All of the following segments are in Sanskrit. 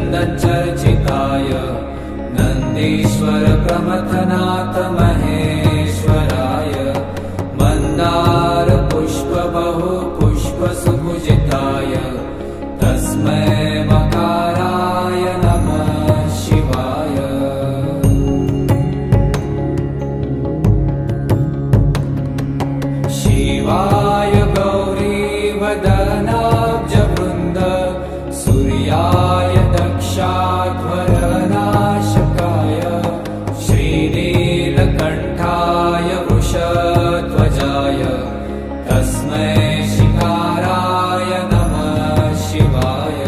चर्चिताय नंदीश्वर प्रमथनाथ महेश्वराय मंदार पुष्प बहु पुष्प सुपूजिताय तस्मै मकाराय नमः शिवाय। शिवाय गौरी वदनाब्ज वृन्द सूर्याय दक्षाध्वरनाशकाय श्रीनीलकण्ठाय वृषध्वजाय तस्मै शिकाराय नमः शिवाय।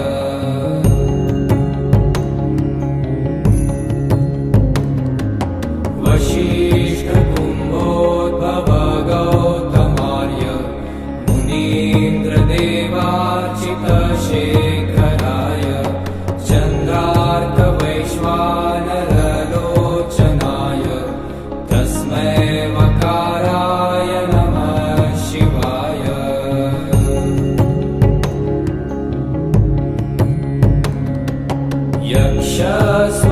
वसिष्ठकुम्भोद्भव गौतमार्य मुनीन्द्रदेवार्चित शेखराय चन्द्रार्कवैश्वानरलोचनाय तस्मै मकाराय नमः शिवाय। यक्षसु